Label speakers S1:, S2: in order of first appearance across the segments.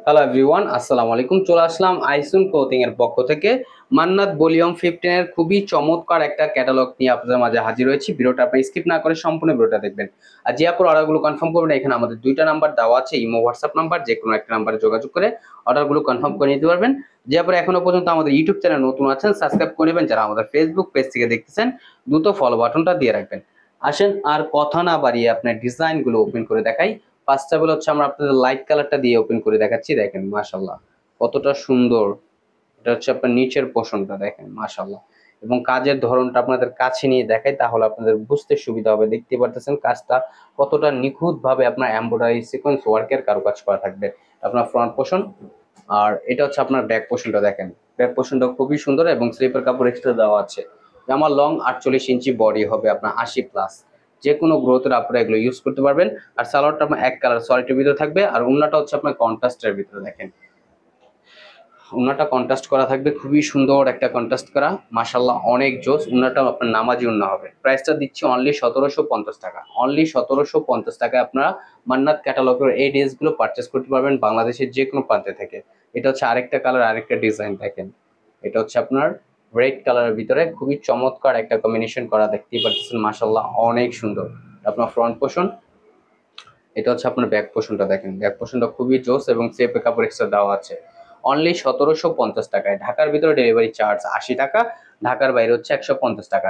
S1: Hello everyone, আসসালামু আলাইকুম। চলে আসলাম আইসুন ক্লোথিং এর পক্ষ থেকে মান্নাত ভলিউম 15 এর খুবই চমৎকার একটা ক্যাটালগ নিয়ে আপনাদের মাঝে হাজির হয়েছি। ভিডিওটা আপনি স্কিপ না করে সম্পূর্ণ ভিডিওটা দেখবেন। আর যে আপুর অর্ডারগুলো কনফার্ম করবেন, এখানে আমাদের দুইটা নাম্বার দেওয়া আছে, ইমো হোয়াটসঅ্যাপ নাম্বার, যে কোনো একটা নাম্বারে যোগাযোগ করে অর্ডারগুলো কনফার্ম করে নিতে পারবেন। যে আপুর এখনো পর্যন্ত আমাদের ইউটিউব চ্যানেল নতুন আছেন, সাবস্ক্রাইব করে নেবেন। যারা আমাদের ফেসবুক পেজ থেকে দেখতেছেন, দ্রুত ফলো বাটনটা দিয়ে রাখবেন। আসেন আর কথা না বাড়িয়ে আপনার ডিজাইনগুলো ওপেন করে দেখাই। ফার্স্ট অফ অল হচ্ছে আমরা আপনাদের লাইট কালারটা দিয়ে ওপেন করে দেখাচ্ছি। দেখেন মাশাআল্লাহ কতটা সুন্দর। এটা হচ্ছে আপনার নিচের পোর্শনটা, দেখেন মাশাআল্লাহ। এবং কাজের ধরনটা আপনাদের কাছে নিয়ে দেখাই, তাহলে আপনাদের বুঝতে সুবিধা হবে। দেখতে পারতেছেন কাজটা কতটা নিখুঁত ভাবে আপনার এমব্রয়ডারি সিকোয়েন্স ওয়ার্কের কারুকাজ করা থাকবে। আপনার ফ্রন্ট পোর্শন, আর এটা হচ্ছে আপনার ব্যাক পোর্শনটা। দেখেন ব্যাক পোর্শনটা খুবই সুন্দর এবং স্লিপের কাপড় এক্সট্রা দেওয়া আছে। আমার লং 48 ইঞ্চি বডি হবে, আপনার 80+। যে কোনো গ্রোথের আপনারা এগুলো ইউজ করতে পারবেন। আর সালোয়ারটা আপনার এক কালার সলিডের ভিতরে থাকবে, আর ওন্নাটা হচ্ছে আপনার কন্ট্রাস্টের ভিতরে। দেখেন ওন্নাটা কন্ট্রাস্ট করা থাকবে, খুবই সুন্দর একটা কন্ট্রাস্ট করা, মাশাআল্লাহ অনেক জোস। ওন্নাটা আপনার নামাজি ওন্না হবে। প্রাইসটা দিচ্ছি অনলি 1750 টাকা। অনলি 1750 টাকায় আপনারা মান্নাত ক্যাটালগের এই ড্রেসগুলো পারচেস করতে পারবেন বাংলাদেশের যে কোনো প্রান্তে থেকে। এটা হচ্ছে আরেকটা কালার, আরেকটা ডিজাইন। দেখেন এটা হচ্ছে আপনার রেড কালারের ভিতরে খুবই চমৎকার একটা কম্বিনেশন করা, দেখতেই পাচ্ছেন মাশাআল্লাহ অনেক সুন্দর। আপনার ফ্রন্ট পোর্শন, এটা হচ্ছে আপনার ব্যাক পোর্শনটা। দেখেন ব্যাক পোর্শনটা খুবই জোস এবং সেপে কাপড় এক্সট্রা দেওয়া আছে। অনলি 1750 টাকায়। ঢাকার ভিতরে ডেলিভারি চার্জ 80 টাকা, ঢাকার বাইরে হচ্ছে 150 টাকা।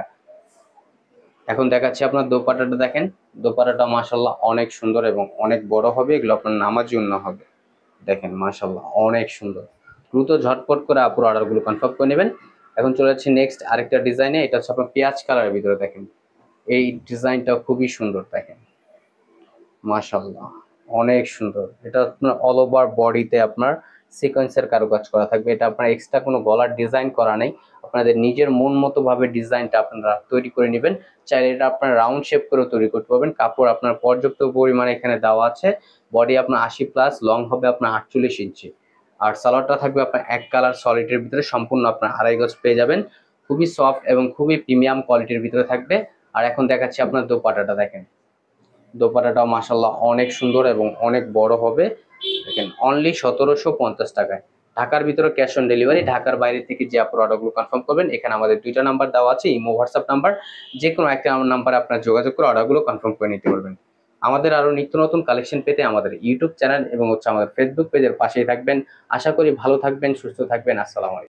S1: এখন দেখাচ্ছি আপনার দোপাট্টাটা। দেখেন দোপাট্টাটা মাশাআল্লাহ অনেক সুন্দর এবং অনেক বড় হবে। এগুলো আপনার নামাজি ওন্না হবে। দেখেন মাশাআল্লাহ অনেক সুন্দর। দ্রুত ঝটপট করে আপুর অর্ডারগুলো কনফার্ম করে নেবেন। এখন চলে যাচ্ছি নেক্সট আরেকটা ডিজাইনে। এটা হচ্ছে আপনার পেঁয়াজ কালারের ভিতরে। দেখেন এই ডিজাইনটা খুবই সুন্দর। দেখেন মাশাআল্লাহ অনেক সুন্দর। এটা আপনার অল ওভার বডিতে আপনার সিকোয়েন্সের কারুকাজ করা থাকবে। এটা আপনার এক্সট্রা কোনো গলার ডিজাইন করা নেই। আপনাদের নিজের মন মতো ভাবে ডিজাইনটা আপনারা তৈরি করে নেবেন। চাইলে এটা আপনার রাউন্ড শেপ করে তৈরি করতে পারবেন। কাপড় আপনার পর্যাপ্ত পরিমাণে এখানে দেওয়া আছে। বডি আপনার 80+, লং হবে আপনার 48 ইঞ্চি। আর সালোয়ারটা থাকবে আপনার এক কালার সলিডের ভিতরে, সম্পূর্ণ আপনার 2.5 গজ পেয়ে যাবেন। খুবই সফট এবং খুবই প্রিমিয়াম কোয়ালিটির ভিতরে থাকবে। আর এখন দেখাচ্ছি আপনার দোপাট্টাটা। দেখেন দোপাট্টাটাও মাশাআল্লাহ অনেক সুন্দর এবং অনেক বড় হবে। দেখেন অনলি 1750 টাকায়। ঢাকার ভিতরে ক্যাশ অন ডেলিভারি। ঢাকার বাইরে থেকে যে আপনার অর্ডারগুলো কনফার্ম করবেন, এখানে আমাদের দুইটা নাম্বার দেওয়া আছে, ইমো হোয়াটসঅ্যাপ নাম্বার। যে কোনো একটা নাম্বারে আপনার যোগাযোগ করে অর্ডারগুলো কনফার্ম করে নিতে পারবেন। আমাদের আরো নিত্য নতুন কালেকশন পেতে আমাদের ইউটিউব চ্যানেল এবং হচ্ছে আমাদের ফেসবুক পেজের পাশেই থাকবেন। আশা করি ভালো থাকবেন, সুস্থ থাকবেন। আসসালামু আলাইকুম।